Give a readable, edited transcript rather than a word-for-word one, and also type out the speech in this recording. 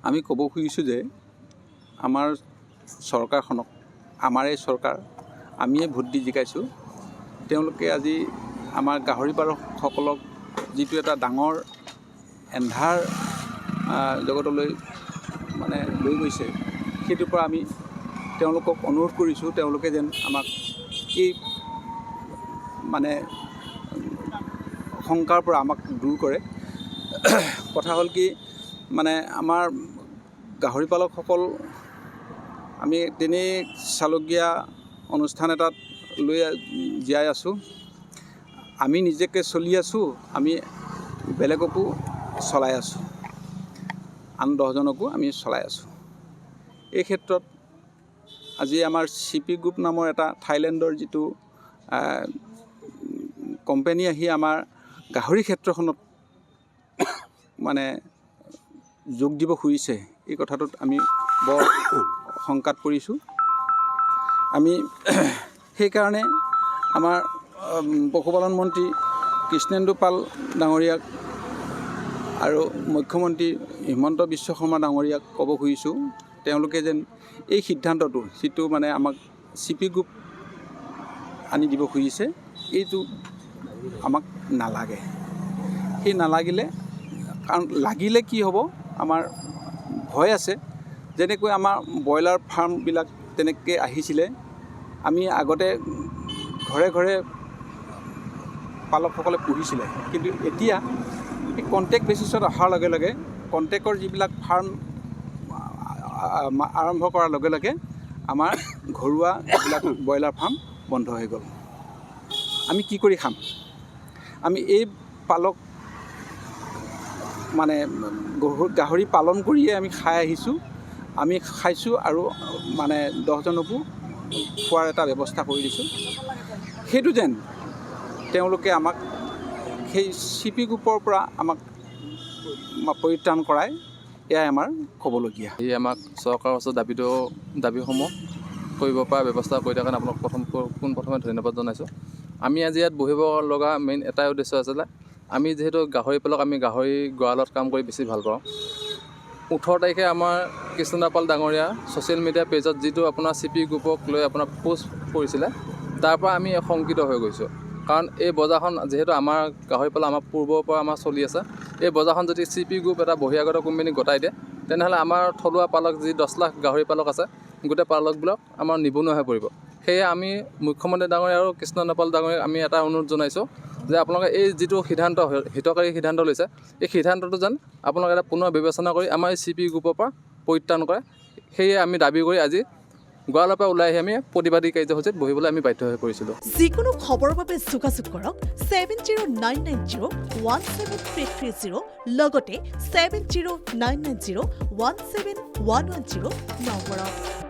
আমি ক'ব খুজিছোঁ যে আমাৰ চৰকাৰখনক আমাৰে চৰকাৰ আমিয়ে ভোট দি জিকাইছোঁ তেওঁলোকে আজি আমাৰ গাহৰি পালকসকলক যিটো এটা ডাঙৰ এন্ধাৰ জগতলৈ মানে লৈ গৈছে সেইটোৰ পৰা আমি তেওঁলোকক অনুৰোধ কৰিছোঁ তেওঁলোকে যেন আমাক এই মানে শংকাৰ পৰা আমাক দূৰ কৰে কথা হ'ল কি মানে আমাৰ গাহৰি পালকসকল আমি তেনেই চালকীয়া অনুষ্ঠান এটাত লৈ জীয়াই আছোঁ আমি নিজকে চলি আছোঁ আমি বেলেগকো চলাই আছোঁ আন 10জনকো আমি চলাই আছোঁ এই ক্ষেত্ৰত আজি আমাৰ CP গ্ৰুপ নামৰ এটা থাইলেণ্ডৰ যিটো কোম্পানী আহি আমাৰ গাহৰি ক্ষেত্ৰখনত মানে যোগ দিব খুজিছে এই কথাটোত আমি বৰ শংকাত পৰিছোঁ আমি সেইকাৰণে আমাৰ পশুপালন মন্ত্ৰী কৃষ্ণেন্দু পাল ডাঙৰীয়াক আৰু মুখ্যমন্ত্ৰী হিমন্ত বিশ্ব শৰ্মা ডাঙৰীয়াক ক'ব খুজিছোঁ তেওঁলোকে যেন এই সিদ্ধান্তটো যিটো মানে আমাক CP গ্ৰুপ আনি দিব খুজিছে এইটো আমাক নালাগে সেই নালাগিলে কাৰণ লাগিলে কি হ'ব আমাৰ ভয় আছে যেনেকৈ আমাৰ ব্ৰইলাৰ ফাৰ্মবিলাক তেনেকৈ আহিছিলে আমি আগতে ঘৰে ঘৰে পালকসকলে পুহিছিলে কিন্তু এতিয়া এই কণ্টেক্ট বেচিছত অহাৰ লগে লগে কণ্টেক্টৰ যিবিলাক ফাৰ্ম আৰম্ভ কৰাৰ লগে লগে আমাৰ ঘৰুৱা যিবিলাক ব্ৰইলাৰ ফাৰ্ম বন্ধ হৈ গ'ল আমি কি কৰি খাম আমি এই পালক মানে গাহৰি পালন কৰিয়ে আমি খাই আহিছোঁ আমি খাইছোঁ আৰু মানে 10জনকো খোৱাৰ এটা ব্যৱস্থা কৰি দিছোঁ সেইটো যেন তেওঁলোকে আমাক সেই CP গ্ৰুপৰ পৰা আমাক পৰিত্ৰাণ কৰাই এয়াই আমাৰ ক'বলগীয়া এই আমাক চৰকাৰৰ ওচৰত দাবীসমূহ কৰিব পৰা ব্যৱস্থা কৰি দিয়াৰ কাৰণে আপোনাক পোনপ্ৰথমে ধন্যবাদ জনাইছোঁ আমি আজি ইয়াত বহিব লগা মেইন এটাই উদ্দেশ্য আছিলে আমি যিহেতু গাহৰি পালক আমি গাহৰি গঁৰালত কাম কৰি বেছি ভাল পাওঁ 18 তাৰিখে আমাৰ কৃষ্ণেন্দু পাল ডাঙৰীয়া ছ'চিয়েল মিডিয়া পেজত যিটো আপোনাৰ CP গ্ৰুপক লৈ আপোনাৰ পোষ্ট কৰিছিলে তাৰ পৰা আমি শংকিত হৈ গৈছোঁ কাৰণ এই বজাৰখন যিহেতু আমাৰ গাহৰি পালক আমাৰ পূৰ্বৰ পৰা আমাৰ চলি আছে এই বজাৰখন যদি CP গ্ৰুপ এটা বহিৰাগত কোম্পানী গতাই দিয়ে তেনেহ'লে আমাৰ থলুৱা পালক যি 10 লাখ গাহৰি পালক আছে গোটেই পালকবিলাক আমাৰ নিবনুৱা হৈ পৰিব সেয়ে আমি মুখ্যমন্ত্ৰী ডাঙৰীয়া আৰু কৃষ্ণেন্দু পাল ডাঙৰীয়াক আমি এটা অনুৰোধ জনাইছোঁ যে আপোনালোকে এই যিটো সিদ্ধান্ত হিতকাৰী সিদ্ধান্ত লৈছে এই সিদ্ধান্তটো যেন আপোনালোকে এটা পুনৰ বিবেচনা কৰি আমাৰ এই CP গ্ৰুপৰ পৰা পৰিত্ৰাণ কৰে সেয়ে আমি দাবী কৰি আজি গোৱালৰ পৰা ওলাই আহি আমি প্ৰতিবাদী কাৰ্যসূচীত বহিবলৈ আমি বাধ্য হৈ পৰিছিলোঁ যিকোনো খবৰৰ বাবে যোগাযোগ কৰক 7099017330 লগতে 7099017110 নম্বৰত